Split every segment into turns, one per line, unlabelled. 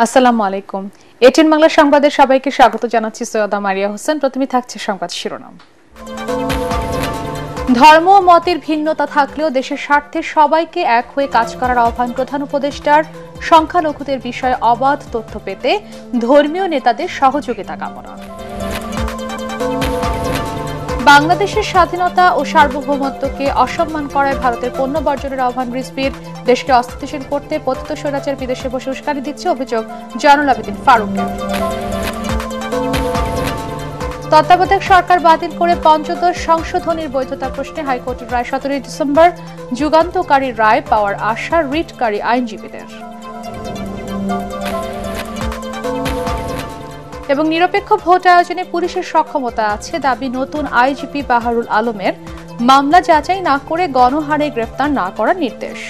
আসসালামু আলাইকুম। এটিএন বাংলা সংবাদে সবাইকে স্বাগত জানাচ্ছি। সৈয়দা মারিয়া হোসেন। প্রথমে থাকছে সংবাদ শিরোনাম। ধর্ম ও মতের ভিন্নতা থাকলেও দেশের স্বার্থে সবাইকে এক হয়ে কাজ করার আহ্বান প্রধান উপদেষ্টার। সংখ্যালঘুদের বিষয়ে অবাধ তথ্য পেতে ধর্মীয় নেতাদের সহযোগিতা কামনা। বাংলাদেশের স্বাধীনতা ও সার্বভৌমত্বকে অসম্মান করায় ভারতের পণ্য বর্জনের আহ্বান রিজভির। দেশকে অস্থিতিশীল করতে পতিত স্বৈরাচার বিদেশে বসে উস্কানি দিচ্ছে অভিযোগ জয়নুল আবেদিন ফারুকের। তত্ত্বাবধায়ক সরকার বাতিল করে পঞ্চদশ সংশোধনীর বৈধতা প্রশ্নে হাইকোর্টের রায় 17 ডিসেম্বর। যুগান্তকারী রায় পাওয়ার আশা রিটকারী আইনজীবীদের। এবং নিরপেক্ষ ভোট আয়োজনে পুলিশের সক্ষমতা আছে দাবি নতুন আইজিপি বাহারুল আলমের। মামলা যাচাই না করে গণহারে গ্রেফতার না করার নির্দেশ।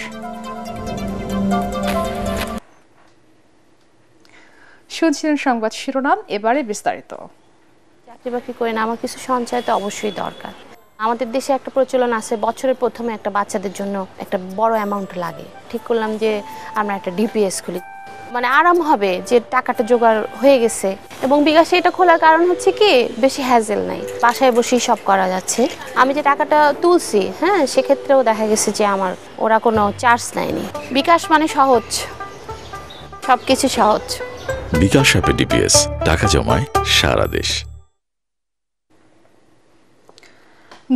শুনছিলেন সংবাদ শিরোনাম, এবারে বিস্তারিত।
চাকরি বাকরি করে না, আমার কিছু সঞ্চয় তো অবশ্যই দরকার। আমাদের দেশে একটা প্রচলন আছে, বছরের প্রথমে একটা বাচ্চাদের জন্য একটা বড় অ্যামাউন্ট লাগে। ঠিক করলাম যে আমরা একটা ডিপিএস খুলি, মানে আরাম হবে যে টাকাটা জোগাড় হয়ে গেছে। এবং বিকাশে এটা খোলার কারণ হচ্ছে কি, বেশি হ্যাজেল নাই, বাসায় বসেই সব করা যাচ্ছে। আমি যে টাকাটা তুলছি, সেক্ষেত্রেও দেখা গেছে যে আমার ওরা কোনো চার্জ নেয়নি। বিকাশ মানে সহজ, সবকিছু সহজ।
বিকাশ অ্যাপে ডিপিএস, টাকা জমায় সারা দেশ।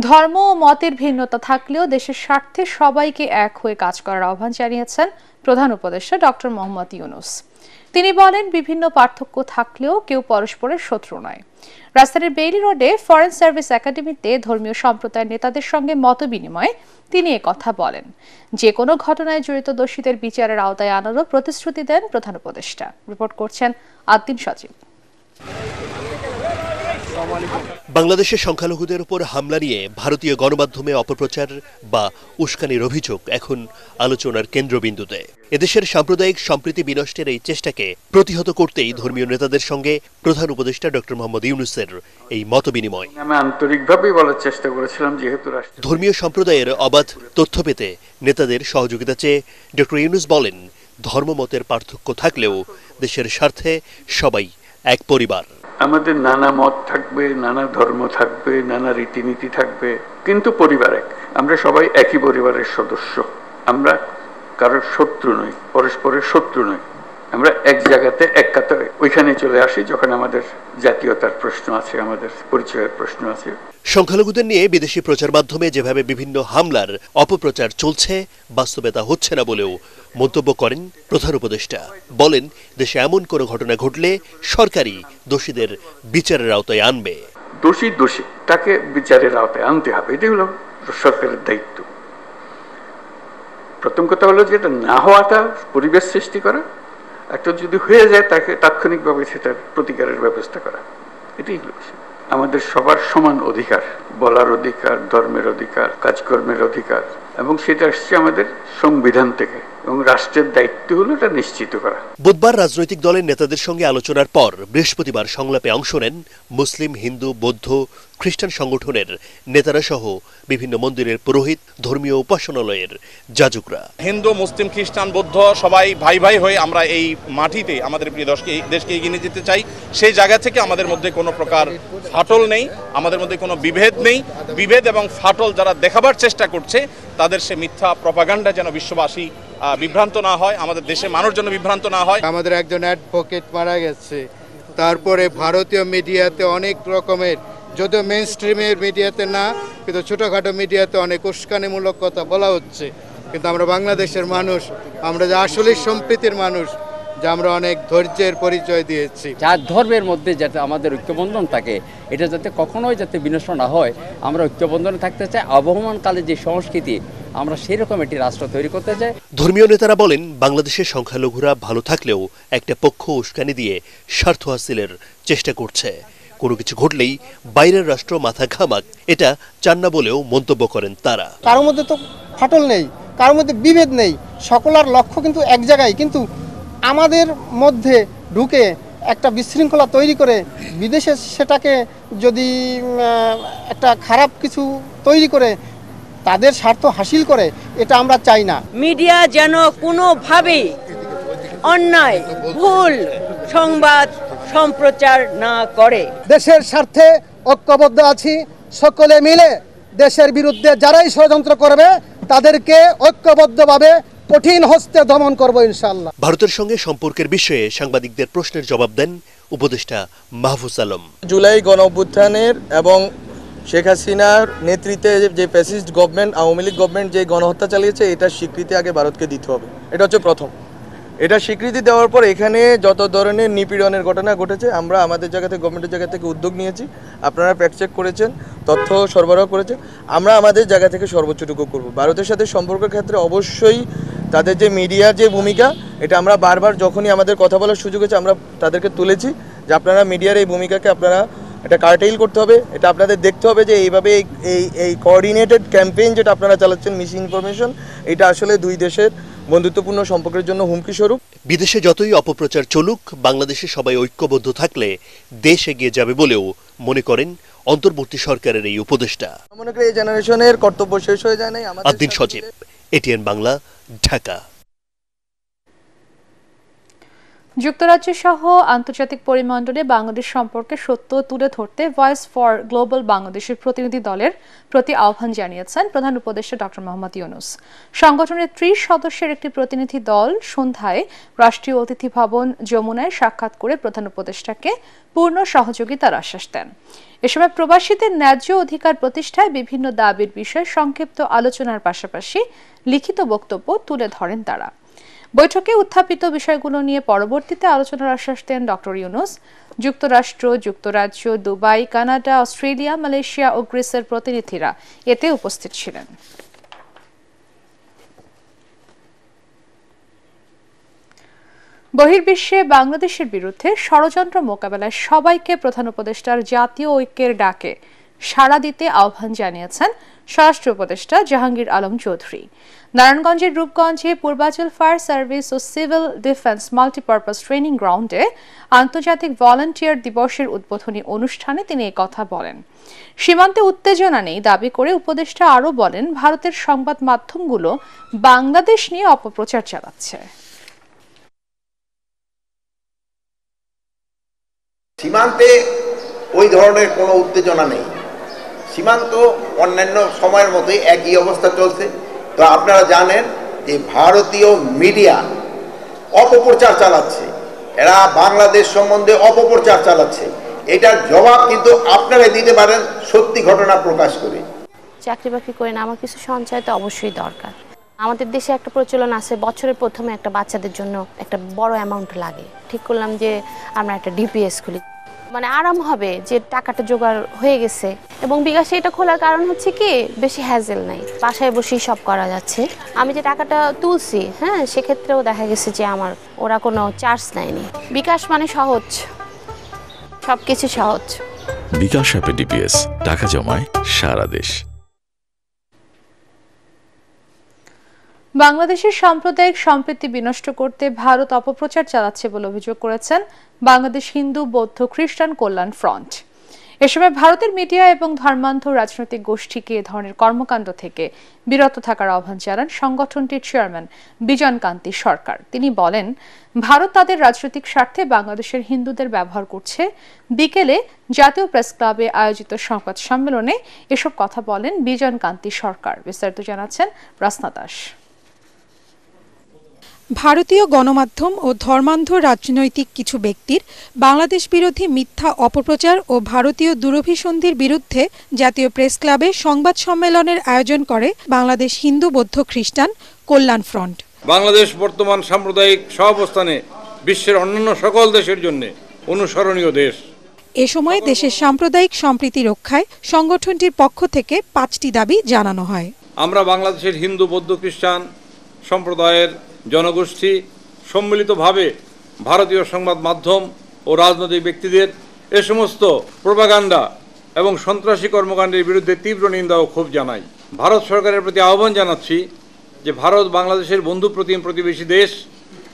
ধর্ম ও মতের ভিন্নতা থাকলেও দেশের স্বার্থে সবাইকে এক হয়ে কাজ করার আহ্বান জানিয়েছেন প্রধান উপদেষ্টা ডক্টর মোহাম্মদ ইউনূস। তিনি বলেন, বিভিন্ন পার্থক্য থাকলেও কেউ পরস্পরের শত্রু নয়। রাজধানীর বেইলি রোডে ফরেন সার্ভিস একাডেমিতে ধর্মীয় সম্প্রদায়ের নেতাদের সঙ্গে মতবিনিময়ে তিনি একথা বলেন। যে কোনো ঘটনায় জড়িত দোষীদের বিচারের আওতায় আনারও প্রতিশ্রুতি দেন প্রধান উপদেষ্টা। রিপোর্ট করছেন আদ্দিন সজীব।
বাংলাদেশের সংখ্যালঘুদের উপর হামলা নিয়ে ভারতীয় গণমাধ্যমে অপপ্রচার বা উস্কানির অভিযোগ এখন আলোচনার কেন্দ্রবিন্দুতে। এদেশের সাম্প্রদায়িক সম্প্রীতি বিনষ্টের এই চেষ্টাকে প্রতিহত করতেই ধর্মীয় নেতাদের সঙ্গে প্রধান উপদেষ্টা ডক্টর মোহাম্মদ ইউনূসের এই মতবিনিময়।
আমি আন্তরিকভাবেই বলার চেষ্টা করেছিলাম, যেহেতু
ধর্মীয় সম্প্রদায়ের অবাধ তথ্য পেতে নেতাদের সহযোগিতা চেয়ে ডক্টর ইউনূস বলেন, ধর্মমতের পার্থক্য থাকলেও দেশের স্বার্থে সবাই এক পরিবার।
আমাদের নানা মত থাকবে, নানা ধর্ম থাকবে, নানা রীতিনীতি থাকবে, কিন্তু পরিবার এক। আমরা সবাই একই পরিবারের সদস্য। আমরা কারোর শত্রু নই, পরস্পরের শত্রু নই। আমরা এক জায়গাতে এক কাতারে ওইখানে চলে আসি যখন আমাদের জাতীয়তার প্রশ্ন আছে, আমাদের পরিচয়ের প্রশ্ন আছে।
সংখ্যালঘুদের নিয়ে বিদেশি প্রচার মাধ্যমে যেভাবে বিভিন্ন হামলার অপপ্রচার চলছে, বাস্তবে তা হচ্ছে না বলেও মন্তব্য করেন প্রধান উপদেষ্টা। বলেন, দেশে এমন কোনো ঘটনা ঘটলে সরকারই দোষীদের বিচারের আওতায় আনবে।
দোষী তাকে বিচারের আওতায় আনতে হবে, এটাই হলো সরকারের দায়িত্ব। প্রথম কথা হলো যে এটা না হওয়াটা পরিবেশ সৃষ্টি করা, একটা যদি হয়ে যায় তাকে তাৎক্ষণিকভাবে সেটার প্রতিকারের ব্যবস্থা করা, এটাই হলো আমাদের সবার সমান অধিকার, বলার অধিকার, ধর্মের অধিকার, কাজকর্মের অধিকার, এবং সেটা আসছে আমাদের সংবিধান থেকে, এবং রাষ্ট্রের দায়িত্ব হলো এটা নিশ্চিত করা।
বুধবার রাজনৈতিক দলের নেতাদের সঙ্গে আলোচনার পর বৃহস্পতিবার সংলাপে অংশ নেন মুসলিম, হিন্দু, বৌদ্ধ, খ্রিস্টান সংগঠনের নেতারা সহ বিভিন্ন মন্দিরের পুরোহিত, ধর্মীয় উপাসনালয়ের যাজকরা।
হিন্দু, মুসলিম, খ্রিস্টান, বৌদ্ধ সবাই ভাই ভাই হয়ে আমরা এই মাটিতে আমাদের প্রিয় দেশকে এগিয়ে নিয়ে যেতে চাই। সেই জায়গা থেকে আমাদের মধ্যে কোনো প্রকার ফাটল নেই, আমাদের মধ্যে কোনো বিভেদ নেই। বিভেদ এবং ফাটল যারা দেখাবার চেষ্টা করছে তাদের সে মিথ্যা প্রপাগান্ডা যেন বিশ্ববাসী বিভ্রান্ত না হয়, আমাদের দেশে মানুষ যেন বিভ্রান্ত না হয়।
আমাদের একজন অ্যাডভোকেট মারা গেছে, তারপরে ভারতীয় মিডিয়াতে অনেক রকমের, যদিও মেইন স্ট্রিমের মিডিয়াতে না, কিন্তু ছোটোখাটো মিডিয়াতে অনেক উস্কানিমূলক কথা বলা হচ্ছে। কিন্তু আমরা বাংলাদেশের মানুষ, আমরা যে আসলে সম্প্রীতির মানুষ, যে আমরা অনেক ধৈর্যের পরিচয় দিয়েছি।
যার ধর্মের মধ্যে যাতে আমাদের ঐক্যবন্ধন থাকে, এটা যাতে কখনোই যাতে বিনষ্ট না হয়, আমরা ঐক্যবন্ধনে থাকতে চাই। আবহমানকালে যে সংস্কৃতি, আমরা সেই রকম একটি রাষ্ট্র তৈরি করতে চাই।
ধর্মীয় নেতারা বলেন, বাংলাদেশের সংখ্যালঘুরা ভালো থাকলেও একটা পক্ষ উস্কানি দিয়ে স্বার্থ হাসিলের চেষ্টা করছে। কোনো কিছু ঘটলেই বাইরের রাষ্ট্র মাথা ঘামাক, এটা চান না বলেও মন্তব্য করেন তারা।
কারোর মধ্যে তো ফাটল নেই, কারোর মধ্যে বিভেদ নেই, সকলের লক্ষ্য কিন্তু এক জায়গায়। কিন্তু আমাদের মধ্যে ঢুকে একটা বিশৃঙ্খলা তৈরি করে বিদেশে সেটাকে যদি একটা খারাপ কিছু তৈরি করে তাদের স্বার্থ হাসিল করে, এটা আমরা চাই না।
মিডিয়া যেন কোনোভাবেই অন্যায় ভুল সংবাদ সম্প্রচার না করে।
দেশের স্বার্থে ঐক্যবদ্ধ আছি, সকলে মিলে দেশের বিরুদ্ধে যারাই ষড়যন্ত্র করবে তাদেরকে ঐক্যবদ্ধভাবে কঠিন হস্তে দমন করব ইনশাআল্লাহ।
ভারতের সঙ্গে সম্পর্কের বিষয়ে সাংবাদিকদের প্রশ্নের জবাব দেন উপদেষ্টা মাহফুজ আলম।
জুলাই গণঅভ্যুত্থানের এবং শেখ হাসিনার নেতৃত্বে যে fascist government, Awami League government যে গণহত্যা চালিয়েছে, এটার স্বীকৃতি আগে ভারতকে দিতে হবে। এটা হচ্ছে প্রথম। এটা স্বীকৃতি দেওয়ার পর এখানে যত ধরনের নিপীড়নের ঘটনা ঘটেছে আমরা আমাদের জায়গা থেকে, গভর্নমেন্টের জায়গা থেকে উদ্যোগ নিয়েছি। আপনারা ফ্যাক্ট চেক করেছেন, তথ্য সরবরাহ করেছেন, আমরা আমাদের জায়গা থেকে সর্বোচ্চটুকু করব। ভারতের সাথে সম্পর্কের ক্ষেত্রে অবশ্যই তাদের যে মিডিয়ার যে ভূমিকা, এটা আমরা বারবার যখনই আমাদের কথা বলার সুযোগ হয়েছে আমরা তাদেরকে তুলেছি যে আপনারা মিডিয়ার এই ভূমিকাকে আপনারা এটা কার্টেইল করতে হবে। এটা আপনাদের দেখতে হবে যে এইভাবে এই কোঅর্ডিনেটেড ক্যাম্পেইন যেটা আপনারা চালাচ্ছেন, মিস ইনফরমেশন, এটা আসলে দুই দেশের বন্ধুত্বপূর্ণ সম্পর্কের জন্য হুমকি স্বরূপ।
বিদেশে যতই অপপ্রচার চলুক, বাংলাদেশে সবাই ঐক্যবদ্ধ থাকলে দেশ এগিয়ে যাবে বলেও মনে করেন অন্তর্বর্তী সরকারের এই উপদেষ্টা।
মনে করি এই জেনারেশনের কর্তব্য শেষ হয়ে যায় নাই।
আদ্দিন সজীব, এটিএন বাংলা, ঢাকা।
যুক্তরাজ্য সহ আন্তর্জাতিক পরিমণ্ডলে বাংলাদেশ সম্পর্কে সত্য তুলে ধরতে ভয়েস ফর গ্লোবাল বাংলাদেশের প্রতিনিধি দলের প্রতি আহ্বান জানিয়েছেন প্রধান উপদেষ্টা ডক্টর মোহাম্মদ ইউনূস। সংগঠনের 30 সদস্যের একটি প্রতিনিধি দল সন্ধ্যায় রাষ্ট্রীয় অতিথি ভবন যমুনায় সাক্ষাৎ করে প্রধান উপদেষ্টাকে পূর্ণ সহযোগিতার আশ্বাস দেন। এ সময় প্রবাসীদের ন্যায্য অধিকার প্রতিষ্ঠায় বিভিন্ন দাবির বিষয়ে সংক্ষিপ্ত আলোচনার পাশাপাশি লিখিত বক্তব্য তুলে ধরেন তারা। বৈঠকে উত্থাপিত বিষয়গুলো নিয়ে পরবর্তীতে আলোচনার আশ্বাস দেন ডক্টর ইউনূস। যুক্তরাষ্ট্র, যুক্তরাজ্য, দুবাই, কানাডা, অস্ট্রেলিয়া, মালয়েশিয়া ও গ্রিসের প্রতিনিধিরা এতে উপস্থিত ছিলেন। বহির্বিশ্বে বাংলাদেশের বিরুদ্ধে ষড়যন্ত্র মোকাবেলায় সবাইকে প্রধান উপদেষ্টার জাতীয় ঐক্যের ডাকে সাড়া দিতে আহ্বান জানিয়েছেন স্বরাষ্ট্র উপদেষ্টা জাহাঙ্গীর আলম চৌধুরী। নারায়ণগঞ্জের রূপগঞ্জে পূর্বাঞ্চল ফায়ার সার্ভিস ও সিভিল ডিফেন্স মাল্টিপারপাস ট্রেনিং গ্রাউন্ডে আন্তর্জাতিক ভলান্টিয়ার দিবসের উদ্বোধনী অনুষ্ঠানে তিনি এই কথা বলেন। সীমান্তে উত্তেজনা নেই দাবি করে উপদেষ্টা আরও বলেন, ভারতের সংবাদ মাধ্যমগুলো বাংলাদেশ নিয়ে অপপ্রচার চালাচ্ছে।
সীমান্তে ওই ধরনের কোনো উত্তেজনা নেই। সীমান্ত অন্যান্য সময়ের মতোই একই অবস্থা চলছে। তো আপনারা জানেন যে ভারতীয় মিডিয়া অপপ্রচার চালাচ্ছে, এরা বাংলাদেশ সম্বন্ধে অপপ্রচার চালাচ্ছে। এটার জবাব কিন্তু আপনারা দিতে পারেন সত্যি ঘটনা প্রকাশ করে।
চাকরি বাকরি করে না, আমার কিছু সঞ্চয় তো অবশ্যই দরকার। আমাদের দেশে একটা প্রচলন আছে, বছরের প্রথমে একটা বাচ্চাদের জন্য একটা বড় অ্যামাউন্ট লাগে। ঠিক করলাম যে আমরা একটা ডিপিএস খুলি, মানে আরাম হবে যে টাকাটা জোগাড় হয়ে গেছে। এবং বিকাশে এটা খোলার কারণ হচ্ছে কি, বেশি হ্যাজেল নাই, বাসায় বসেই সব করা যাচ্ছে। আমি যে টাকাটা তুলছি, হ্যাঁ, সেক্ষেত্রেও দেখা গেছে যে আমার ওরা কোনো চার্জ নেয়নি। বিকাশ মানে সহজ, সবকিছু সহজ।
বিকাশ অ্যাপে ডিপিএস, টাকা জমায় সারা দেশ।
বাংলাদেশের সাম্প্রদায়িক সম্প্রীতি বিনষ্ট করতে ভারত অপপ্রচার চালাচ্ছে বলে অভিযোগ করেছেন বাংলাদেশ হিন্দু বৌদ্ধ খ্রিস্টান কল্যাণ ফ্রন্ট। এ সময় ভারতের মিডিয়া এবং ধর্মান্ধ রাজনৈতিক গোষ্ঠীকে এ ধরনের কর্মকাণ্ড থেকে বিরত থাকার আহ্বান জানান সংগঠনটির চেয়ারম্যান বিজন কান্তি সরকার। তিনি বলেন, ভারত তাদের রাজনৈতিক স্বার্থে বাংলাদেশের হিন্দুদের ব্যবহার করছে। বিকেলে জাতীয় প্রেস ক্লাবে আয়োজিত সংবাদ সম্মেলনে এসব কথা বলেন বিজন কান্তি সরকার। বিস্তারিত জানাচ্ছেন রাসনা দাস।
ভারতীয় গণমাধ্যম ও ধর্মান্ধ রাজনৈতিক কিছু ব্যক্তির বাংলাদেশ বিরোধী মিথ্যা অপপ্রচার ও ভারতীয় দুরভিসন্ধির বিরুদ্ধে জাতীয় প্রেস ক্লাবে সংবাদ সম্মেলনের আয়োজন করে বাংলাদেশ হিন্দু বৌদ্ধ খ্রিস্টান কল্যাণ ফ্রন্ট।
বাংলাদেশ বর্তমান সাম্প্রদায়িক সহাবস্থানে বিশ্বের অন্যান্য সকল দেশের জন্য অনুসরণীয় দেশ।
এ সময় দেশের সাম্প্রদায়িক সম্প্রীতি রক্ষায় সংগঠনটির পক্ষ থেকে 5টি দাবি জানানো হয়।
আমরা বাংলাদেশের হিন্দু বৌদ্ধ খ্রিস্টান সম্প্রদায়ের জনগোষ্ঠী সম্মিলিতভাবে ভারতীয় সংবাদ মাধ্যম ও রাজনৈতিক ব্যক্তিদের এ সমস্ত প্রোপাগান্ডা এবং সন্ত্রাসী কর্মকাণ্ডের বিরুদ্ধে তীব্র নিন্দা ও ক্ষোভ জানাই। ভারত সরকারের প্রতি আহ্বান জানাচ্ছি যে ভারত বাংলাদেশের বন্ধুপ্রতিম প্রতিবেশী দেশ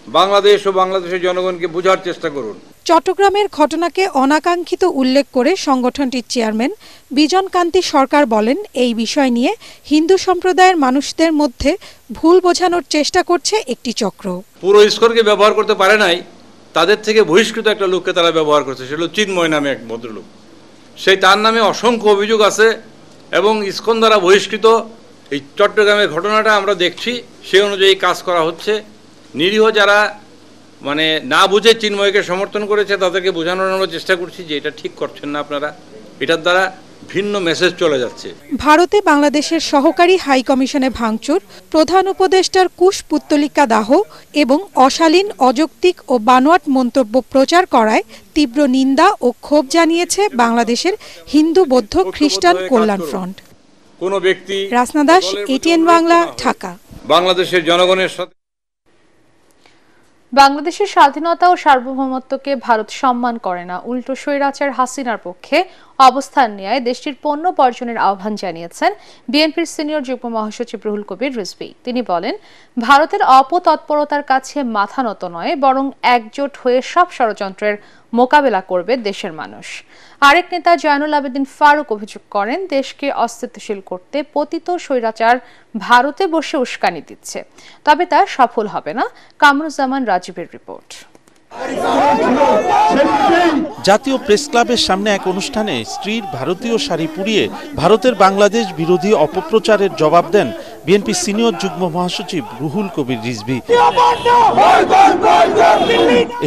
বাংলাদেশ ও বাংলাদেশের জনগণকে বোঝার চেষ্টা করুন।
চট্টগ্রামের ঘটনাকে অনাকাঙ্ক্ষিত উল্লেখ করে সংগঠনটির চেয়ারম্যান বিজন কান্তি সরকার বলেন, এই বিষয় নিয়ে হিন্দু সম্প্রদায়ের মানুষদের মধ্যে ভুল বোঝানোর চেষ্টা করছে একটি চক্র।
পুরো ইস্কনকে ব্যবহার করতে পারে নাই, তাদের থেকে বহিষ্কৃত একটা লোককে তারা ব্যবহার করছে, সেটা হলো চিন্ময় নামে এক ভদ্রলোক। তার নামে অসংখ্য অভিযোগ আছে এবং ইস্কন দ্বারা বহিষ্কৃত। এই চট্টগ্রামের ঘটনাটা আমরা দেখছি, সেই অনুযায়ী কাজ করা হচ্ছে। নিরীহ যারা না বুঝে চিন্ময়কে সমর্থন করেছে তাদেরকে বোঝানোর আমরা চেষ্টা করছি যে এটা ঠিক করছেন না আপনারা, এটার দ্বারা ভিন্ন মেসেজ চলে যাচ্ছে।
ভারতে বাংলাদেশের সহকারী হাই কমিশনে ভাঙচুর, প্রধান উপদেষ্টার কুশপুত্তলিকা দাহ এবং অশালীন, অযৌক্তিক ও বানোয়াট মন্তব্য প্রচার করায় তীব্র নিন্দা ও ক্ষোভ জানিয়েছে বাংলাদেশের হিন্দু, বৌদ্ধ, খ্রিস্টান কল্যাণ ফ্রন্ট।
কোনো ব্যক্তি
রাসনা দাস, এটিএন বাংলা, ঢাকা।
বাংলাদেশের জনগণের সাথে
বাংলাদেশের স্বাধীনতা ও সার্বভৌমত্বকে ভারত সম্মান করে না, উল্টো স্বৈরাচার হাসিনার পক্ষে অবস্থান নেয় দেশটির পণ্য বর্জনের আহ্বান জানিয়েছেন বিএনপির সিনিয়র যুগ্ম মহাসচিব রুহুল কবির রিজভী। তিনি বলেন, ভারতের অপতৎপরতার কাছে মাথা নত নয়, বরং একজোট হয়ে সব ষড়যন্ত্রের মোকাবেলা করবে দেশের মানুষ। আরেক নেতা জয়নুল আবেদিন ফারুক অভিযোগ করেন, দেশকে অস্তিত্বশীল করতে পতিত স্বৈরাচার ভারতে বসে উস্কানি দিচ্ছে, তবে তা সফল হবে না। কামরুজ্জামান রাজীবের রিপোর্ট।
জাতীয় প্রেস ক্লাবের সামনে এক অনুষ্ঠানে স্ত্রীর ভারতীয় শাড়ি পুড়িয়ে ভারতের বাংলাদেশ বিরোধী অপপ্রচারের জবাব দেন বিএনপি সিনিয়র যুগ্ম মহাসচিব রুহুল কবির রিজভী।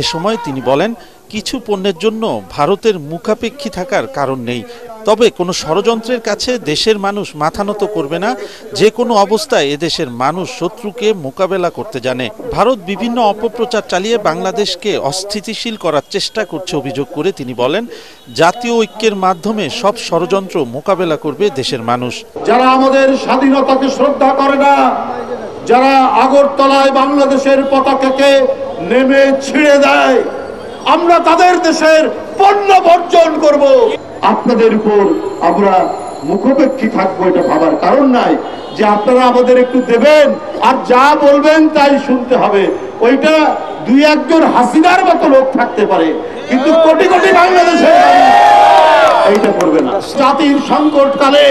এ সময় তিনি বলেন, কিছু পণ্যের জন্য ভারতের মুখাপেক্ষী থাকার কারণ নেই, তবে কোনো ষড়যন্ত্রের কাছে দেশের মানুষ মাথা নত করবে না। যে কোনো অবস্থায় এদেশের মানুষ শত্রুকে মোকাবেলা করতে জানে। ভারত বিভিন্ন অপপ্রচার চালিয়ে বাংলাদেশকে অস্থিতিশীল করার চেষ্টা করছে অভিযোগ করে তিনি বলেন, জাতীয় ঐক্যের মাধ্যমে সব ষড়যন্ত্র মোকাবেলা করবে দেশের মানুষ।
যারা আমাদের স্বাধীনতাকে শ্রদ্ধা করে না, যারা আগরতলায় বাংলাদেশের পতাকাকে নেমে ছিঁড়ে দেয়, আমরা তাদের দেশের পণ্য বর্জন করব। আপনাদের উপর আমরা মুখাপেক্ষী থাকবো এটা ভাবার কারণ নাই, যে আপনারা আমাদের একটু দেবেন আর যা বলবেন তাই শুনতে হবে। ওইটা দুই একজন হাসিনার মতো লোক থাকতে পারে, কিন্তু কোটি কোটি বাংলাদেশে এইটা করবে না। জাতির সংকটকালে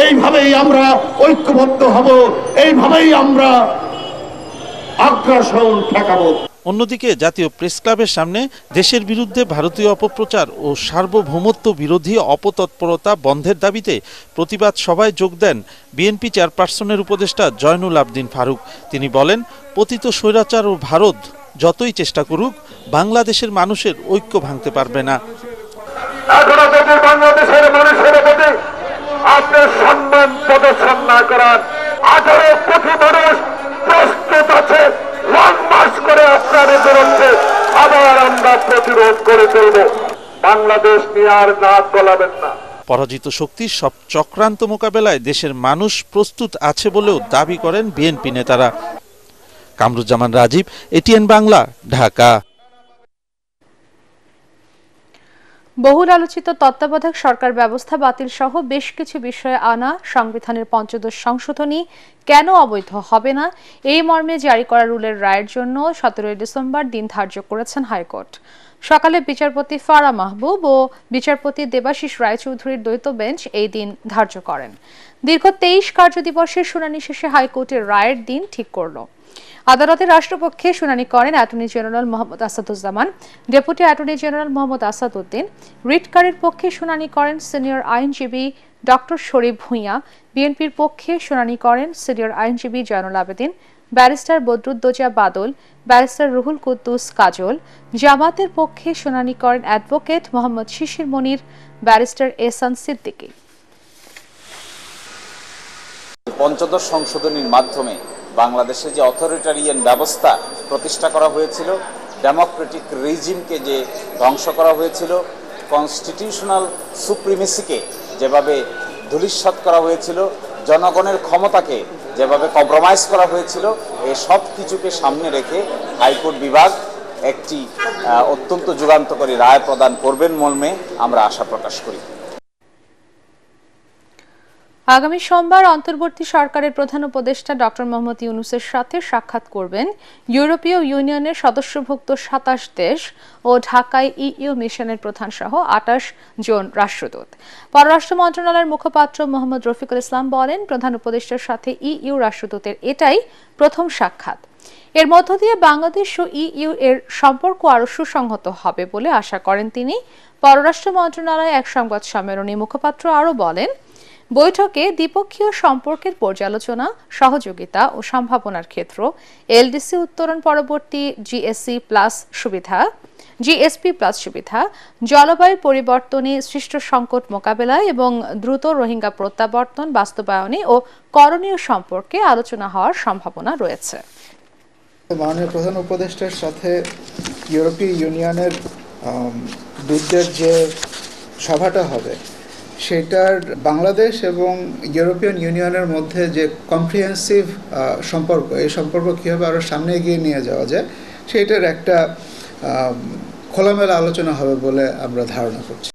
এইভাবেই আমরা ঐক্যবদ্ধ হব, এইভাবেই আমরা আগ্রাসন ঠেকাবো।
অন্যদিকে জাতীয় প্রেস ক্লাবের সামনে দেশের বিরুদ্ধে ভারতীয় অপপ্রচার ও সার্বভৌমত্ব বিরোধী অপতৎপরতা বন্ধের দাবিতে প্রতিবাদ সভায় যোগ দেন বিএনপি চেয়ারপারসনের উপদেষ্টা জয়নুল আবেদিন ফারুক। তিনি বলেন, পতিত স্বৈরাচার ও ভারত যতই চেষ্টা করুক, বাংলাদেশের মানুষের ঐক্য ভাঙতে পারবে না।
এখনো যদি বাংলাদেশের মানুষের প্রতি আপনার সম্মান প্রদর্শন না করার 18 কোটি মানুষ প্রস্তুত আছে লং মার্চ করে আপনাদের বিরুদ্ধে আবার আমরা প্রতিরোধ করে চলব। বাংলাদেশ নিয়ে আর নাক গলাবেন না।
পরাজিত শক্তির সব চক্রান্ত মোকাবেলায় দেশের মানুষ প্রস্তুত আছে বলেও দাবি করেন বিএনপি নেতারা। কামরুজ্জামান রাজীব, এটিএন বাংলা, ঢাকা।
বহুল আলোচিত তত্ত্বাবধায়ক সরকার ব্যবস্থা বাতিল সহ বেশ কিছু বিষয়ে আনা সংবিধানের ৫৫ সংশোধনী কেন অবৈধ হবে না, এই মর্মে জারি করা রুলের রায়ের জন্য ১৭ ডিসেম্বর দিন ধার্য করেছেন হাইকোর্ট। সকালে বিচারপতি ফারা মাহবুব ও বিচারপতি দেবাশিস রায়চৌধুরীর দ্বৈত বেঞ্চ এই দিন ধার্য করেন। দীর্ঘ ২৩ কার্যদিবসের শুনানি শেষে হাইকোর্টের রায়ের দিন ঠিক করল। আদালতে রাষ্ট্রপক্ষে শুনানি করেন attorney general Mohammad Asaduzzaman, deputy attorney general Mohammad Asaduddin. রিটকারীর পক্ষে শুনানি করেন সিনিয়র আইনজীবী ডক্টর শরীফ ভূঁইয়া। বিএনপির পক্ষে শুনানি করেন সিনিয়র আইনজীবী জয়নুল আবেদিন, ব্যারিস্টার বদরুদ্দোজা বাদল, ব্যারিস্টার রুহুল কুদ্দুস কাজল। জামাতের পক্ষে শুনানি করেন অ্যাডভোকেট মোহাম্মদ শিশির মনির, ব্যারিস্টার এহসান সিদ্দিকী।
৫৫ সংশোধনীর মাধ্যমে বাংলাদেশে যে অথরিটারিয়ান ব্যবস্থা প্রতিষ্ঠা করা হয়েছিল, ডেমোক্রেটিক রিজিমকে যে ধ্বংস করা হয়েছিল, কনস্টিটিউশনাল সুপ্রিমেসিকে যেভাবে ধূলিসাৎ করা হয়েছিল, জনগণের ক্ষমতাকে যেভাবে কম্প্রোমাইজ করা হয়েছিল, এই সব কিছুকে সামনে রেখে হাইকোর্ট বিভাগ একটি অত্যন্ত যুগান্তকারী রায় প্রদান করবেন মর্মে আমরা আশা প্রকাশ করি।
আগামী সোমবার অন্তর্বর্তী সরকারের প্রধান উপদেষ্টা ডক্টর মোহাম্মদ ইউনূসের সাথে সাক্ষাৎ করবেন ইউরোপীয় ইউনিয়নের সদস্যভুক্ত ২৭ দেশ ও ঢাকায় ইইউ মিশনের প্রধান সহ ২৮ জন রাষ্ট্রদূত। পররাষ্ট্র মন্ত্রণালয়ের মুখপাত্র মোহাম্মদ রফিকুল ইসলাম বলেন, প্রধান উপদেষ্টার সাথে ইইউ রাষ্ট্রদূতের এটাই প্রথম সাক্ষাৎ। এর মধ্য দিয়ে বাংলাদেশ ও ইইউ এর সম্পর্ক আরও সুসংহত হবে বলে আশা করেন তিনি। পররাষ্ট্র মন্ত্রণালয়ে এক সংবাদ সম্মেলনে মুখপাত্র আরও বলেন, বৈঠকে দ্বিপক্ষীয় সম্পর্কের পর্যালোচনা, সহযোগিতা ও সম্ভাবনার ক্ষেত্র, এলডিসি উত্তরণ পরবর্তী জিএসপি প্লাস সুবিধা, জলবায়ু পরিবর্তনে সৃষ্ট সংকট মোকাবেলায় এবং দ্রুত রোহিঙ্গা প্রত্যাবর্তন বাস্তবায়নে ও করণীয় সম্পর্কে আলোচনা হওয়ার সম্ভাবনা রয়েছে।
মাননীয় প্রধান উপদেষ্টার সাথে ইউরোপীয় ইউনিয়নের দূতদের যে সভাটা হবে সেটার বাংলাদেশ এবং ইউরোপিয়ান ইউনিয়নের মধ্যে যে কম্প্রিহেন্সিভ সম্পর্ক, এই সম্পর্ক কীভাবে আরও সামনে এগিয়ে নিয়ে যাওয়া যায় সেটার একটা খোলামেলা আলোচনা হবে বলে আমরা ধারণা করছি।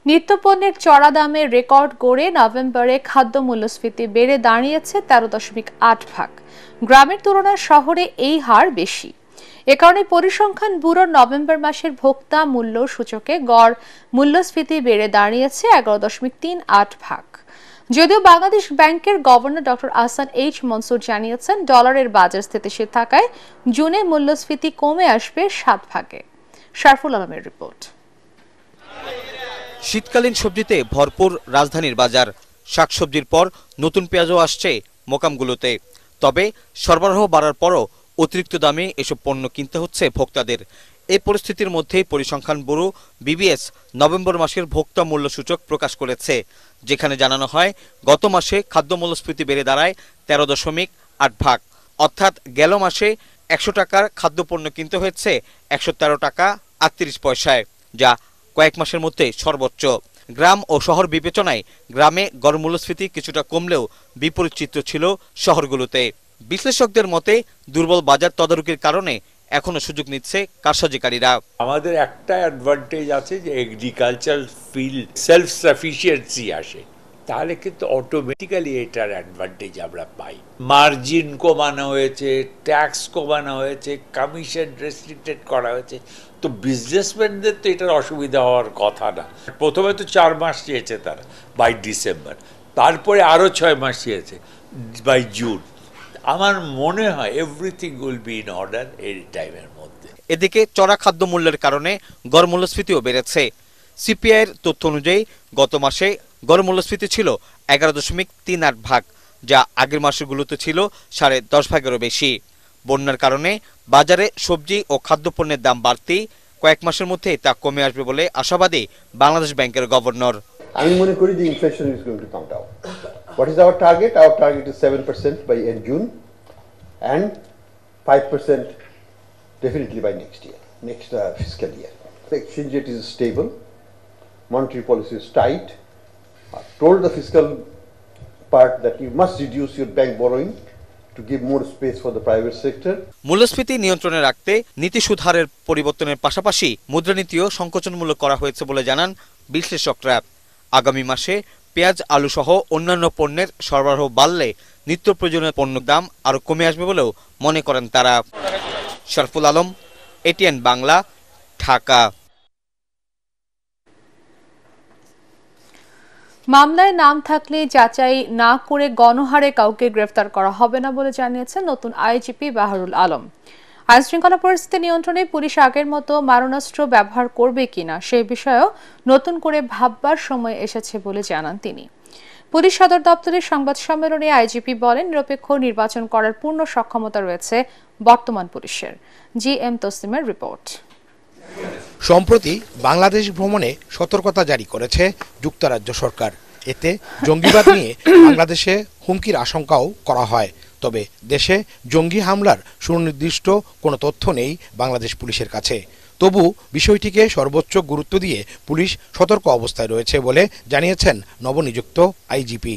নিত্যপণ্যের চড়া দামের রেকর্ড গড়ে নভেম্বরে খাদ্য মূল্যস্ফীতি বেড়ে দাঁড়িয়েছে 13.8%। গ্রামের তুলনায় শহরে এই হার বেশি। এ কারণে পরিসংখ্যান ব্যুরোর নভেম্বর মাসের ভোক্তা মূল্য সূচকে গড় মূল্যস্ফীতি বেড়ে দাঁড়িয়েছে 11.38%। যদিও বাংলাদেশ ব্যাংকের governor doctor Ahsan H Mansur জানিয়েছেন, ডলারের বাজার স্থিতিশীল থাকায় জুনে মূল্যস্ফীতি কমে আসবে 7%। শারফুল আলমের রিপোর্ট।
শীতকালীন সবজিতে ভরপুর রাজধানীর বাজার। শাকসবজির পর নতুন পেঁয়াজও আসছে মোকামগুলোতে। তবে সরবরাহ বাড়ার পরও অতিরিক্ত দামে এসব পণ্য কিনতে হচ্ছে ভোক্তাদের। এই পরিস্থিতির মধ্যে পরিসংখ্যান ব্যুরো বিবিএস নভেম্বর মাসের ভোক্তা মূল্য সূচক প্রকাশ করেছে, যেখানে জানানো হয় গত মাসে খাদ্য মূল্যস্ফীতি বেড়ে দাঁড়ায় 13.8%। অর্থাৎ গেল মাসে 100 টাকার খাদ্যপণ্য কিনতে হয়েছে 113 টাকা 38 পয়সায়, যা কয়েক মাসের মধ্যে সর্বোচ্চ। গ্রাম ও শহর বিবেচনায় গ্রামে গড় মূল্যস্ফীতি কিছুটা কমলেও বিপরীত চিত্র ছিল শহরগুলোতে। বিশ্লেষকদের মতে দুর্বল বাজার তদারকির কারণে এখনো সুযোগ নিচ্ছে কারসাজিকারীরা।
আমাদের একটা অ্যাডভান্টেজ আছে যে এগ্রিকালচার ফিল্ড সেলফ সাফিসিয়েন্সি আসে, তাহলে কিন্তু অটোমেটিক্যালি এটার অ্যাডভান্টেজ আমরা পাই। মার্জিন কমানো হয়েছে, ট্যাক্স কমানো হয়েছে, কমিশন রেস্ট্রিক্টেড করা হয়েছে, তো বিজনেসম্যানদের তো এটার অসুবিধা হওয়ার কথা না। প্রথমে তো 4 মাস চেয়েছে তারা বাই ডিসেম্বর, তারপরে আরও 6 মাস চেয়েছে বাই জুন। আমার মনে হয় everything will be in order এই টাইমের মধ্যে।
এদিকে চড়া খাদ্য মূল্যের কারণে গড় মূল্যস্ফীতিও বেড়েছে। সিপিআইয়ের তথ্য অনুযায়ী গত মাসে গড় মূল্যস্ফীতি ছিল 11.38%, যা আগের মাসগুলোতে ছিল 10.5%-এরও বেশি। বন্যার কারণে বাজারে সবজি ও খাদ্যপণ্যের দাম বাড়তি, কয়েক মাসের মধ্যে তা কমে আসবে বলে আশাবাদী বাংলাদেশ ব্যাংকের গভর্নর।
আমি মনে করি যে inflation is going to come down. What is our target? Our target is 7% by end June and 5% definitely by next year, next fiscal year. The exchange rate is stable, monetary policy is tight. I told the fiscal part that you must reduce your bank borrowing to give more space for the private sector.
মূল্যস্ফীতি নিয়ন্ত্রণে রাখতে নীতি সুদ হারের পরিবর্তনের পাশাপাশি মুদ্রানীতিও সংকোচনমূলক করা হয়েছে বলে জানান বিশ্লেষকরা। আগামী মাসে পেঁয়াজ, আলু সহ অন্যান্য পণ্যের সরবরাহ বাড়লে নিত্য প্রয়োজনীয় পণ্যের দাম আরও কমে আসবে বলেও মনে করেন তারা। শারফুল আলম, এটিএন বাংলা, ঢাকা।
মামলায় নাম থাকলে যাচাই না করে গণহারে কাউকে গ্রেফতার করা হবে না বলে জানিয়েছেন নতুন আইজিপি বাহারুল আলম। আইনশৃঙ্খলা পরিস্থিতি নিয়ন্ত্রণে পুলিশ আগের মতো মারণাস্ত্র ব্যবহার করবে কিনা সে বিষয়েও নতুন করে ভাববার সময় এসেছে বলে জানান তিনি। পুলিশ সদর দপ্তরের সংবাদ সম্মেলনে আইজিপি বলেন, নিরপেক্ষ নির্বাচন করার পূর্ণ সক্ষমতা রয়েছে বর্তমান পুলিশের। জিএম তসলিমের রিপোর্ট।
সম্প্রতি বাংলাদেশ ভ্রমণে সতর্কতা জারি করেছে যুক্তরাজ্য সরকার। এতে জঙ্গিবাদ নিয়ে বাংলাদেশে হুমকির আশঙ্কাও করা হয়। তবে দেশে জঙ্গি হামলার সুনির্দিষ্ট কোনো তথ্য নেই বাংলাদেশ পুলিশের কাছে। তবু বিষয়টিকে সর্বোচ্চ গুরুত্ব দিয়ে পুলিশ সতর্ক অবস্থায় রয়েছে বলে জানিয়েছেন নবনিযুক্ত আইজিপি।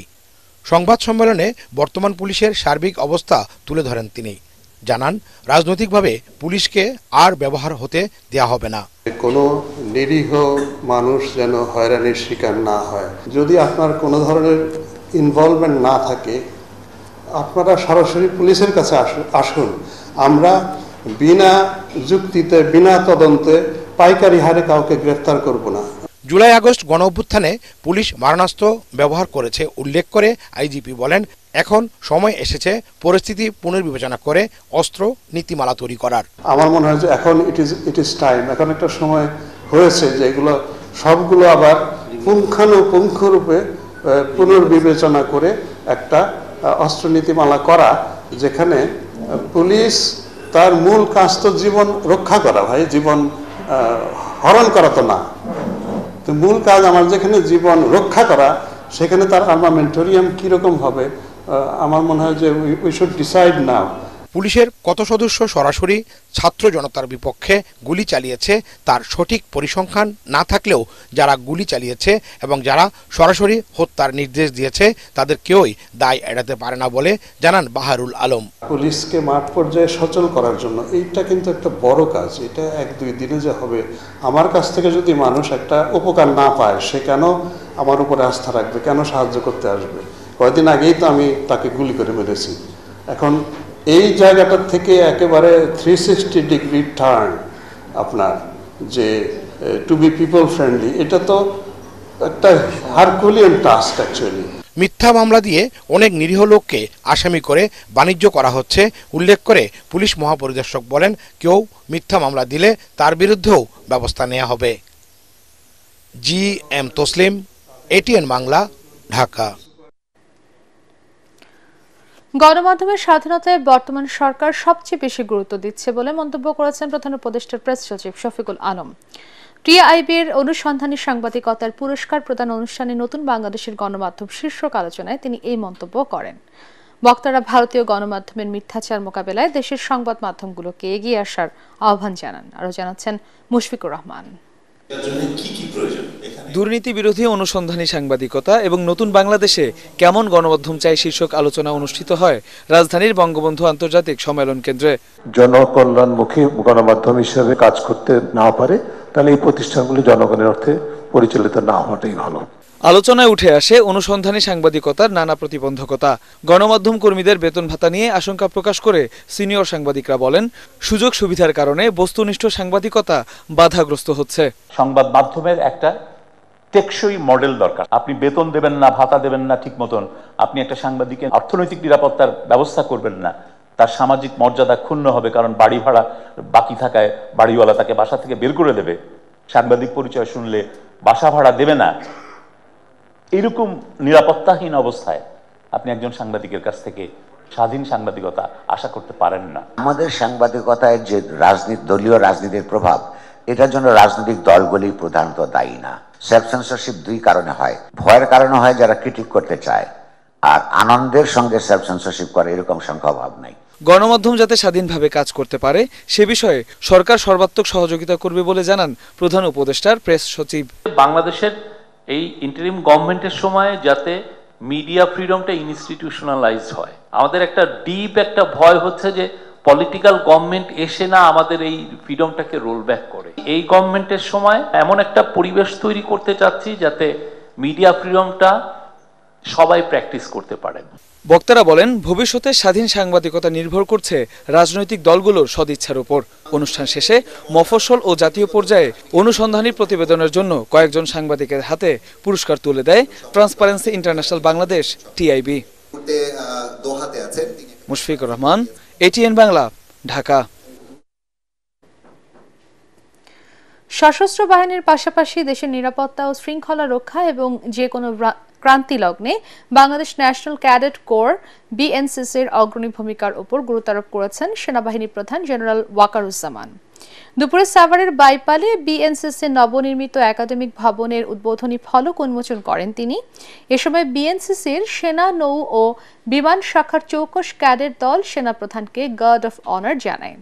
সংবাদ সম্মেলনে বর্তমান পুলিশের সার্বিক অবস্থা তুলে ধরেন তিনি। জানান, রাজনৈতিকভাবে পুলিশকে আর ব্যবহার হতে দেয়া হবে না।
কোনো
নিরীহ মানুষ যেন হয়রানির শিকার না হয়। যদি আপনার কোনো ধরনের ইনভলভমেন্ট না থাকে, আপনারা সরাসরি পুলিশের কাছে আসুন। আমরা বিনা যুক্তিতে, বিনা তদন্তে পাইকারি হারে কাউকে গ্রেফতার করব না।
জুলাই আগস্ট গণ অভ্যুত্থানে পুলিশ মারণাস্ত্র ব্যবহার করেছে উল্লেখ করে আইজিপি বলেন, এখন সময় এসেছে পরিস্থিতি পুনর্বিবেচনা করে অস্ত্র নীতিমালা তৈরি করার।
আমার মনে হয় যে এখন ইট ইজ টাইম, এখন একটা সময় হয়েছে যে এগুলো সবগুলো আবার পুঙ্খানুপুঙ্খরূপে পুনর্বিবেচনা করে একটা অস্ত্র নীতিমালা করা, যেখানে পুলিশ তার মূল কাজ তো জীবন রক্ষা করা, ভাই, জীবন হরণ করা তো না। তো মূল কাজ আমার যেখানে জীবন রক্ষা করা, সেখানে তার আর্মামেন্টোরিয়াম কিরকম হবে, আমার মনে হয় যে উই শুড ডিসাইড নাও।
পুলিশের কত সদস্য সরাসরি ছাত্র জনতার বিপক্ষে গুলি চালিয়েছে তার সঠিক পরিসংখ্যান না থাকলেও যারা গুলি চালিয়েছে এবং যারা সরাসরি হত্যার নির্দেশ দিয়েছে তাদের কেউই দায় এড়াতে পারে না বলে জানান বাহারুল আলম।
পুলিশকে মাঠ পর্যায়ে সচল করার জন্য এইটা কিন্তু একটা বড় কাজ, এটা 1-2 দিনে যে হবে। আমার কাছ থেকে যদি মানুষ একটা উপকার না পায়, সে কেন আমার উপরে আস্থা রাখবে, কেন সাহায্য করতে আসবে? কয়েকদিন আগেই তো আমি তাকে গুলি করে মেরেছি। এখন এই জায়গাটার থেকে একেবারে 360 ডিগ্রি টার্ন আপনার যে টু বি পিপল ফ্রেন্ডলি, এটা তো একটা হারকুলিয়ান টাস্ক অ্যাকচুয়ালি।
মিথ্যা মামলা দিয়ে অনেক নিরীহ লোককে আসামি করে বাণিজ্য করা হচ্ছে উল্লেখ করে পুলিশ মহাপরিদর্শক বলেন, কেউ মিথ্যা মামলা দিলে তার বিরুদ্ধেও ব্যবস্থা নেওয়া হবে। GM Taslim, ATN Bangla, Dhaka.
গণমাধ্যমের স্বাধীনতায় বর্তমান সরকার সবচেয়ে বেশি গুরুত্ব দিচ্ছে বলে মন্তব্য করেছেন প্রধান উপদেষ্টার প্রেস সচিব শফিকুল আলম। TIB'র অনুসন্ধানী সাংবাদিকতার পুরস্কার প্রদান অনুষ্ঠানে নতুন বাংলাদেশের গণমাধ্যম শীর্ষক আলোচনায় তিনি এই মন্তব্য করেন। বক্তারা ভারতীয় গণমাধ্যমের মিথ্যাচার মোকাবেলায় দেশের সংবাদ মাধ্যমগুলোকে এগিয়ে আসার আহ্বান জানান। আরও জানাচ্ছেন মুশফিকুর রহমান।
দুর্নীতি বিরোধী অনুসন্ধানী সাংবাদিকতা এবং নতুন বাংলাদেশে কেমন গণমাধ্যম চাই শীর্ষক আলোচনা অনুষ্ঠিত হয় রাজধানীর বঙ্গবন্ধু আন্তর্জাতিক সম্মেলন কেন্দ্রে।
জনকল্যাণমুখী গণমাধ্যম হিসেবে কাজ করতে না পারে, তাহলে এই প্রতিষ্ঠানগুলি জনগণের অর্থে পরিচালিত না হওয়াটাই ভালো।
আলোচনায় উঠে আসে অনুসন্ধানী সাংবাদিকতার নানা প্রতিবন্ধকতা। গণমাধ্যম কর্মীদের বেতন ভাতা নিয়ে আশঙ্কা প্রকাশ করে সিনিয়র সাংবাদিকরা বলেন, সুযোগ সুবিধার কারণে বস্তুনিষ্ঠ সাংবাদিকতা বাধাগ্রস্ত হচ্ছে।
সংবাদ মাধ্যমের একটা টেকসই মডেল দরকার। আপনি বেতন দেবেন না, ভাতা দেবেন না ঠিক মতন, আপনি একটা সাংবাদিকের অর্থনৈতিক নিরাপত্তার ব্যবস্থা করবেন না, তার সামাজিক মর্যাদা ক্ষুণ্ণ হবে, কারণ বাড়ি ভাড়া বাকি থাকায় বাড়িওয়ালা তাকে বাসা থেকে বের করে দেবে, সাংবাদিক পরিচয় শুনলে বাসা ভাড়া দেবে না। এরকম নিরাপত্তাহীন অবস্থায় আপনি একজন সাংবাদিকের কাছ থেকে স্বাধীন সাংবাদিকতা আশা করতে পারেন না।
আমাদের সাংবাদিকতায় যে দলীয় রাজনীতির প্রভাব, এটার জন্য রাজনৈতিক দলগুলি প্রধানত দায়ী না। সেলফ সেন্সরশিপ 2 কারণে হয়। ভয়ের কারণে হয় যারা ক্রিটিক করতে চায়, আর আনন্দের সঙ্গে সেলফ সেন্সরশিপ করে এরকম সংখ্যা অভাব নাই।
গণমাধ্যম যাতে স্বাধীনভাবে কাজ করতে পারে সে বিষয়ে সরকার সর্বাত্মক সহযোগিতা করবে বলে জানান প্রধান উপদেষ্টার প্রেস সচিব।
বাংলাদেশের এই ইন্টারিম গভর্নমেন্টের সময় যাতে মিডিয়া ফ্রিডমটা ইনস্টিটিউশনালাইজ হয়। আমাদের একটা ডিপ একটা ভয় হচ্ছে যে পলিটিক্যাল গভর্নমেন্ট এসে না আমাদের এই ফ্রিডমটাকে রোল ব্যাক করে। এই গভর্নমেন্টের সময় এমন একটা পরিবেশ তৈরি করতে চাচ্ছি যাতে মিডিয়া ফ্রিডমটা সবাই প্র্যাকটিস করতে পারেন।
বক্তারা বলেন, ভবিষ্যতে স্বাধীন সাংবাদিকতা নির্ভর করছে রাজনৈতিক দলগুলোর সদিচ্ছার উপর। অনুষ্ঠান শেষে মফস্বল ও জাতীয় পর্যায়ে অনুসন্ধানী প্রতিবেদনের জন্য কয়েকজন সাংবাদিকের হাতে পুরস্কার তুলে দেয় transparency international Bangladesh TIB। Mushfiqur Rahman, ATN Bangla, Dhaka.
সশস্ত্র বাহিনীর পাশাপাশি দেশের নিরাপত্তা ও শৃঙ্খলা রক্ষা এবং যে কোনো ক্রান্তি লগ্নে বাংলাদেশ ন্যাশনাল ক্যাডেট কোর BNCC'র অগ্রণী ভূমিকার উপর গুরুত্বারোপ করেছেন সেনাবাহিনী প্রধান জেনারেল ওয়াকারুজ্জামান। দুপুরে সাভারের বাইপালে BNCC'র নবনির্মিত একাডেমিক ভবনের উদ্বোধনী ফলক উন্মোচন করেন তিনি। এ সময় BNCC'র সেনা, নৌ ও বিমান শাখার চৌকস ক্যাডেট দল সেনাপ্রধানকে গার্ড অফ অনার জানায়।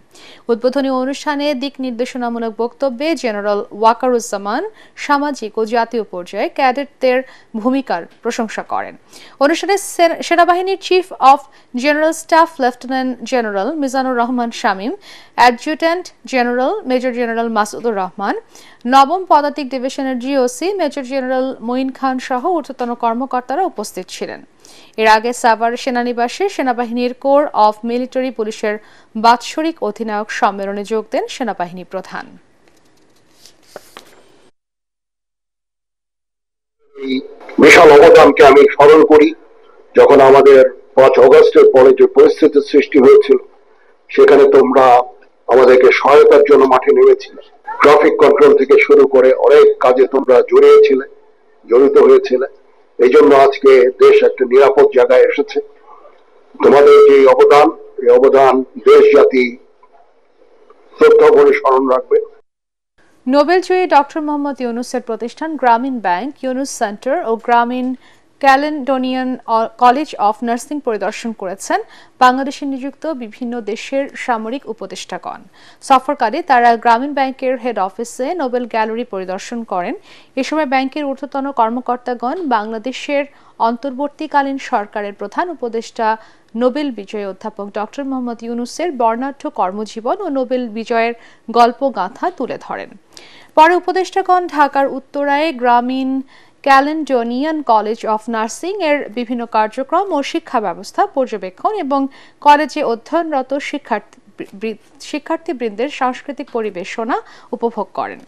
উদ্বোধনী অনুষ্ঠানে দিক নির্দেশনামূলক বক্তব্যে জেনারেল ওয়াকারুজ্জামান সামাজিক ও জাতীয় পর্যায়ে ক্যাডেটদের ভূমিকার প্রশংসা করেন। অনুষ্ঠানে সেনাবাহিনীর chief of general staff lieutenant general Mizanur Rahman Shamim, adjutant general general major general Masudur Rahman, নবম পদাতিক ডিভিশনের জিওসি মেজর জেনারেল মঈন খান সহ ঊর্ধ্বতন কর্মকর্তারা উপস্থিত ছিলেন। এর আগে সাভার সেনানিবাসে সেনাবাহিনীর কোর অফ মিলিটারি পুলিশের বাৎসরিক অধিনায়ক সম্মেলনে যোগ দেন সেনাবাহিনী প্রধান।
বিশাল অবদানকে আমি স্মরণ করি। যখন আমাদের 5 অগস্টের পরে যে পরিস্থিতির সৃষ্টি হয়েছিল, সেখানে তোমরা আমাদেরকে সহায়তার জন্য মাঠে নেমেছিলে। ট্রাফিক কন্ট্রোল থেকে শুরু করে অনেক কাজে তোমরা জড়িত হয়েছিলে। এই জন্য আজকে দেশ একটা নিরাপদ জায়গায় এসেছে। তোমাদের যে অবদান, এই অবদান দেশ জাতি শ্রদ্ধা করে স্মরণ রাখবে।
নোবেলজয়ী ডক্টর মোহাম্মদ ইউনূসের প্রতিষ্ঠান গ্রামীণ ব্যাংক, ইউনুস সেন্টার ও গ্রামীণ ক্যালেডোনিয়ান কলেজ অফ নার্সিং পরিদর্শন করেছেন বাংলাদেশে নিযুক্ত বিভিন্ন দেশের সামরিক উপদেষ্টাগণ। সফরকালে তারা গ্রামীণ ব্যাংকের হেড অফিসে নোবেল গ্যালারি পরিদর্শন করেন। এ সময় ব্যাংকের ঊর্ধ্বতন কর্মকর্তাগণ বাংলাদেশের অন্তর্বর্তীকালীন সরকারের প্রধান উপদেষ্টা নোবেল বিজয়ী অধ্যাপক ডক্টর মোহাম্মদ ইউনূসের বর্ণাঢ্য কর্মজীবন ও নোবেল বিজয়ের গল্পগাথা তুলে ধরেন। পরে উপদেষ্টাগণ ঢাকার উত্তরায় গ্রামীণ ক্যালেডোনিয়ান কলেজ অফ নার্সিং এর বিভিন্ন কার্যক্রম ও শিক্ষা ব্যবস্থা পর্যবেক্ষণ এবং কলেজে অধ্যয়নরত শিক্ষার্থীবৃন্দের সাংস্কৃতিক পরিবেশনা উপভোগ করেন।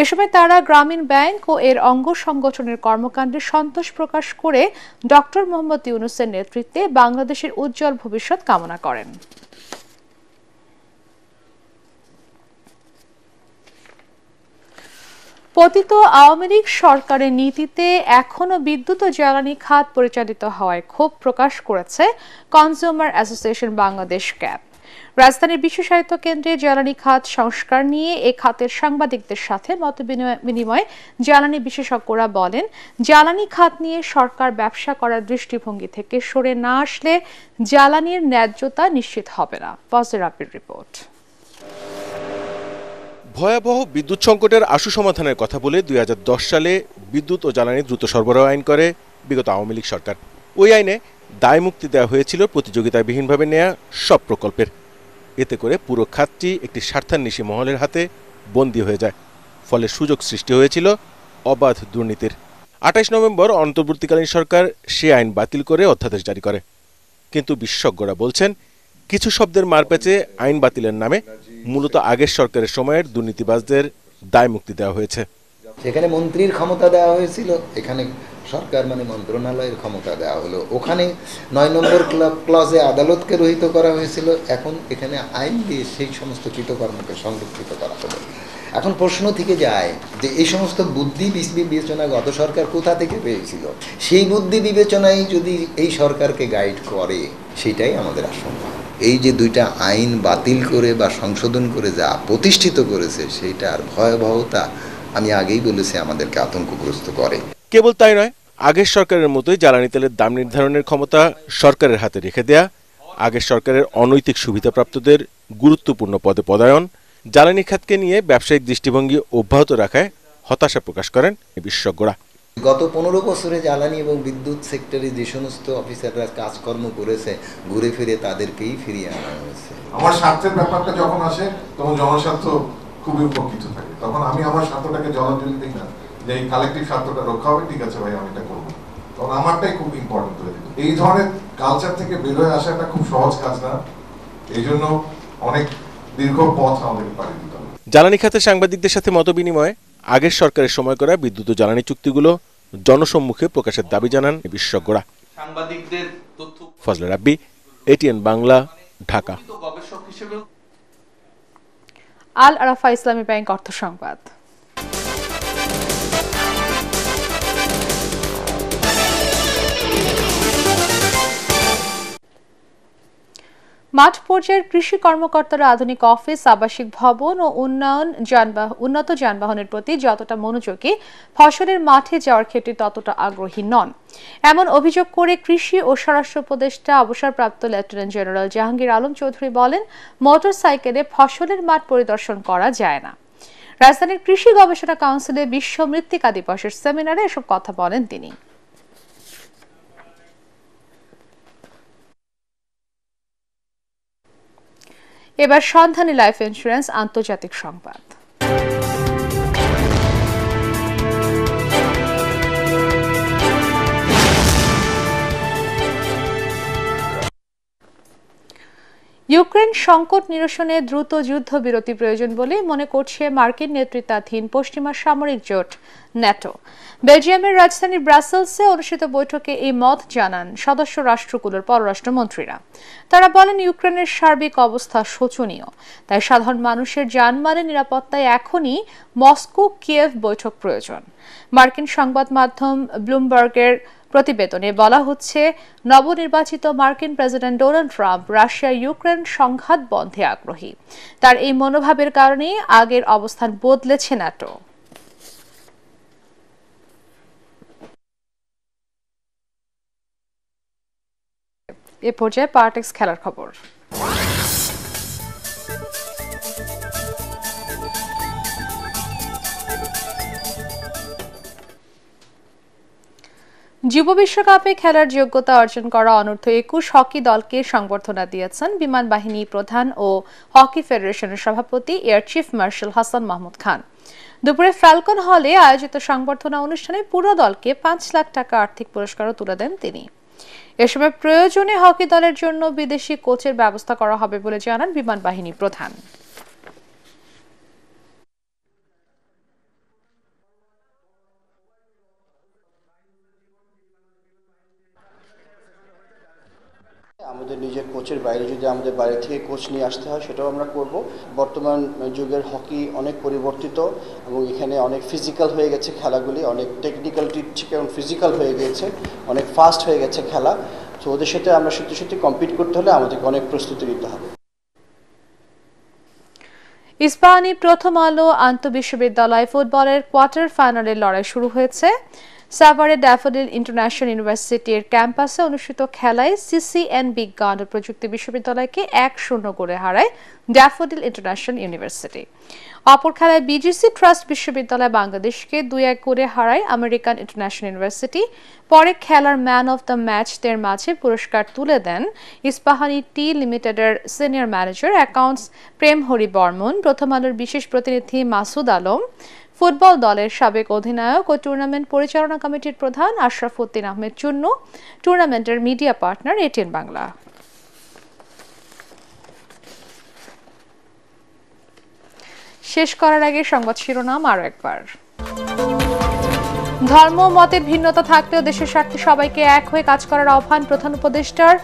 এ সময় তারা গ্রামীণ ব্যাংক ও এর অঙ্গ সংগঠনের কর্মকাণ্ডে সন্তোষ প্রকাশ করে ডক্টর মোহাম্মদ ইউনূসের নেতৃত্বে বাংলাদেশের উজ্জ্বল ভবিষ্যৎ কামনা করেন। পতিত আওয়ামী লীগ সরকারের নীতিতে এখনো বিদ্যুৎ ও জ্বালানি খাত পরিচালিত হওয়ায় ক্ষোভ প্রকাশ করেছে কনজিউমার অ্যাসোসিয়েশন বাংলাদেশ ক্যাব। রাজধানীর বিশ্ব সাহিত্য কেন্দ্রে জ্বালানি খাত সংস্কার নিয়ে এ খাতের সাংবাদিকদের সাথে মতবিনিময়ে জ্বালানি বিশেষজ্ঞরা বলেন, জ্বালানি খাত নিয়ে সরকার ব্যবসা করার দৃষ্টিভঙ্গি থেকে সরে না আসলে জ্বালানির ন্যায্যতা নিশ্চিত হবে না। ফজলে রাব্বির রিপোর্ট।
ভয়াবহ বিদ্যুৎ সংকটের আশু সমাধানের কথা বলে 2010 সালে বিদ্যুৎ ও জ্বালানি দ্রুত সরবরাহ আইন করে বিগত আওয়ামী লীগ সরকার। ওই আইনে দায় মুক্তি দেওয়া হয়েছিল প্রতিযোগিতাবিহীনভাবে নেওয়া সব প্রকল্পের। এতে করে পুরো খাতটি একটি স্বার্থান্বেষী মহলের হাতে বন্দী হয়ে যায়। ফলে সুযোগ সৃষ্টি হয়েছিল অবাধ দুর্নীতির। 28 নভেম্বর অন্তর্বর্তীকালীন সরকার সে আইন বাতিল করে অধ্যাদেশ জারি করে। কিন্তু বিশেষজ্ঞরা বলছেন, কিছু শব্দের মারপ্যাচে আইন বাতিলের নামে মূলত আগের সরকারের সময়ের দুর্নীতিবাজদের দায় মুক্তি দেওয়া হয়েছে।
সেখানে মন্ত্রীর ক্ষমতা দেওয়া হয়েছিল, এখানে সরকার মানে মন্ত্রণালয়ের ক্ষমতা দেওয়া হলো। ওখানে 9 নম্বর ক্লজে আদালতকে রহিত করা হয়েছিল, এখন এখানে আইন দিয়ে সেই সমস্ত কৃতকর্মকে সংরক্ষিত করা হলো। এখন প্রশ্ন থেকে যায় যে এই সমস্ত বুদ্ধি বিবেচনা গত সরকার কোথা থেকে পেয়েছিল? সেই বুদ্ধি বিবেচনাই যদি এই সরকারকে গাইড করে, সেটাই আমাদের আশঙ্কা। এই যে 2টা আইন বাতিল করে বা সংশোধন করে যা প্রতিষ্ঠিত করেছে, সেইটার ভয়াবহতা আমি আগেই বলেছি আমাদেরকে আতঙ্কগ্রস্ত করে।
কেবল তাই নয়, আগের সরকারের মতোই জ্বালানি তেলের দাম নির্ধারণের ক্ষমতা সরকারের হাতে রেখে দেয়া, আগের সরকারের অনৈতিক সুবিধাপ্রাপ্তদের গুরুত্বপূর্ণ পদে পদায়ন, জ্বালানি খাতকে নিয়ে ব্যবসায়িক দৃষ্টিভঙ্গি অব্যাহত রাখায় হতাশা প্রকাশ করেন বিশেষজ্ঞরা।
গত 15 বছরে জ্বালানি এবং বিদ্যুৎ সেক্টরে যে সমস্ত অফিসাররা কাজকর্ম করেছে, ঘুরে ফিরে তাদেরকেই ফিরিয়ে আনা হয়েছে।
আমার স্বার্থের ব্যাপারটা যখন আসে তখন জনস্বার্থ খুবই উপকৃত থাকে। তখন আমি আমার স্বার্থটাকে জলাঞ্জলি দিই না যে এই কালেকটিভ স্বার্থটা রক্ষা হবে, ঠিক আছে ভাই আমি এটা করবো, তখন আমারটাই খুব ইম্পর্টেন্ট করে দিত। এই ধরনের কালচার থেকে বের হয়ে আসাটা খুব সহজ কাজ না, এই জন্য অনেক দীর্ঘ পথ আমাদের পাড়ি দিতে হবে।
জ্বালানি খাতের সাংবাদিকদের সাথে মতবিনিময়ে আগের সরকারের সময় করা বিদ্যুৎ ও জ্বালানি চুক্তিগুলো জনসম্মুখে প্রকাশের দাবি জানান বিশেষজ্ঞরা। ফজলে রাব্বি, এটিএন বাংলা, ঢাকা।
আল আরাফা ইসলামী ব্যাংক অর্থ সংবাদ। মাঠ পর্যায়ের কৃষি কর্মকর্তারা আধুনিক অফিস, আবাসিক ভবন ও উন্নত যানবাহনের প্রতি যতটা মনোযোগী, ফসলের মাঠে যাওয়ার ক্ষেত্রে ততটা আগ্রহী নন, এমন অভিযোগ করে কৃষি ও স্বরাষ্ট্র উপদেষ্টা অবসরপ্রাপ্ত লেফটেন্যান্ট জেনারেল জাহাঙ্গীর আলম চৌধুরী বলেন, মোটরসাইকেলে ফসলের মাঠ পরিদর্শন করা যায় না। রাজধানীর কৃষি গবেষণা কাউন্সিলে বিশ্ব মৃত্তিকা দিবসের সেমিনারে এসব কথা বলেন তিনি। এবার সন্ধানী লাইফ ইন্স্যুরেন্স আন্তর্জাতিক সংবাদ। ইউক্রেন সংকট নিরসনে দ্রুত যুদ্ধবিরতি প্রয়োজন বলে মনে করছে মার্কিন নেতৃত্বাধীন পশ্চিমা সামরিক জোট ন্যাটো। বেলজিয়ামের রাজধানী ব্রাসেলসে অনুষ্ঠিত বৈঠকে এই মত জানান সদস্য রাষ্ট্রগুলোর পররাষ্ট্রমন্ত্রীরা। তারা বলেন, ইউক্রেনের সার্বিক অবস্থা শোচনীয়, তাই সাধারণ মানুষের জানমালের নিরাপত্তায় এখনই মস্কো কিয়েভ বৈঠক প্রয়োজন। মার্কিন সংবাদ মাধ্যম ব্লুমবার্গের প্রতিবেদনে বলা হচ্ছে, নবনির্বাচিত মার্কিন president Donald Trump Russia Ukraine সংঘাত বন্ধে আগ্রহী। তার এই মনোভাবের কারণেই আগের অবস্থান বদলেছে ন্যাটো। এ পর্যায়ে পার্টেক্স খেলার খবর। যুব বিশ্বকাপে খেলার যোগ্যতা অর্জন করা অনূর্ধ্ব 21 হকি দলকে সংবর্ধনা দিয়েছেন বিমান বাহিনী প্রধান ও হকি ফেডারেশনের সভাপতি air chief marshal Hasan Mahmud Khan. দুপুরে ফ্যালকন হলে আয়োজিত সংবর্ধনা অনুষ্ঠানে পুরো দলকে 5 লাখ টাকা আর্থিক পুরস্কারও তুলে দেন তিনি। এ সময় প্রয়োজনে হকি দলের জন্য বিদেশি কোচের ব্যবস্থা করা হবে বলে জানান বিমান বাহিনী প্রধান।
আমাদের নিজের কোচের বাইরে যদি আমাদের বাইরে থেকে কোচ নিয়ে আসতে হয় সেটাও আমরা করব। বর্তমান যুগের হকি অনেক পরিবর্তিত এবং এখানে অনেক ফিজিক্যাল হয়ে গেছে খেলাগুলি, অনেক টেকনিক্যালিটি থেকে ফিজিক্যাল হয়ে গিয়েছে, অনেক ফাস্ট হয়ে গেছে খেলা। তো ওদের সাথে আমরা সত্যি কম্পিট করতে হলে আমাদেরকে অনেক প্রস্তুতি নিতে হবে।
ইস্পাহানি প্রথম আলো আন্তঃবিশ্ববিদ্যালয় ফুটবলের কোয়ার্টার ফাইনালের লড়াই শুরু হয়েছে। সাভারে ড্যাফোডিল ইন্টারন্যাশনাল ইউনিভার্সিটির ক্যাম্পাসে অনুষ্ঠিত খেলায় সিসিএন বিজ্ঞান ও প্রযুক্তি বিশ্ববিদ্যালয়কে 1-0 গোলে হারায় ড্যাফোডিল ইন্টারন্যাশনাল ইউনিভার্সিটি। অপর খেলায় বিজিসি ট্রাস্ট বিশ্ববিদ্যালয় বাংলাদেশকে 2-1 গোলে হারায় আমেরিকান ইন্টারন্যাশনাল ইউনিভার্সিটি। পরে খেলার ম্যান অফ দ্য ম্যাচদের মাঝে পুরস্কার তুলে দেন ইস্পাহানি টি লিমিটেডের সিনিয়র ম্যানেজার অ্যাকাউন্টস প্রেম হরি বর্মন, প্রথম আলোর বিশেষ প্রতিনিধি মাসুদ আলম, ফুটবল দলের সাবেক অধিনায়ক ও টুর্নামেন্ট পরিচালনা কমিটির প্রধান আশরাফ উদ্দিন আহমেদ চুন্নু, টুর্নামেন্টের মিডিয়া পার্টনার এটিএন বাংলা। শেষ করার আগে সংবাদ শিরোনাম আরো একবার। ধর্ম মতের ভিন্নতা থাকলেও দেশের স্বার্থে সবাইকে এক হয়ে কাজ করার আহ্বান প্রধান উপদেষ্টার।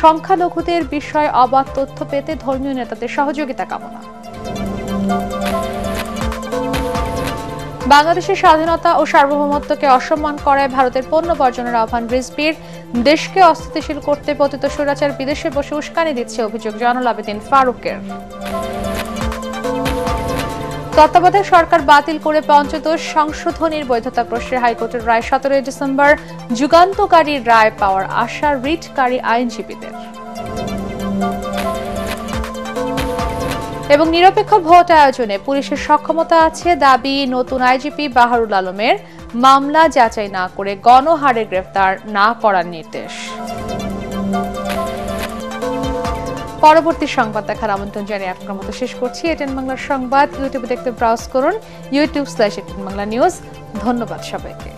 সংখ্যালঘুদের বিষয়ে অবাধ তথ্য পেতে ধর্মীয় নেতাদের সহযোগিতা কামনা। বাংলাদেশের স্বাধীনতা ও সার্বভৌমত্বকে অসম্মান করায় ভারতের পণ্য বর্জনের আহ্বান রিজভির। দেশকে অস্থিতিশীল করতে পতিত স্বৈরাচার বিদেশে বসে উস্কানি দিচ্ছে অভিযোগ জয়নুল আবেদিন ফারুকের। তত্ত্বাবধায়ক সরকার বাতিল করে পঞ্চদশ সংশোধনীর বৈধতা প্রশ্নে হাইকোর্টের রায় 17 ডিসেম্বর। যুগান্তকারী রায় পাওয়ার আশা রিটকারী আইনজীবীদের। এবং নিরপেক্ষ ভোট আয়োজনে পুলিশের সক্ষমতা আছে দাবি নতুন আইজিপি বাহারুল আলমের। মামলা যাচাই না করে গণহারে গ্রেফতার না করার নির্দেশ। পরবর্তী সংবাদ দেখার আমন্ত্রণ জানিয়ে আপনার মতো শেষ করছি। এটিএন বাংলার সংবাদ ইউটিউবে দেখতে ব্রাউজ করুন youtube/এটিএন বাংলা নিউজ। ধন্যবাদ সবাইকে।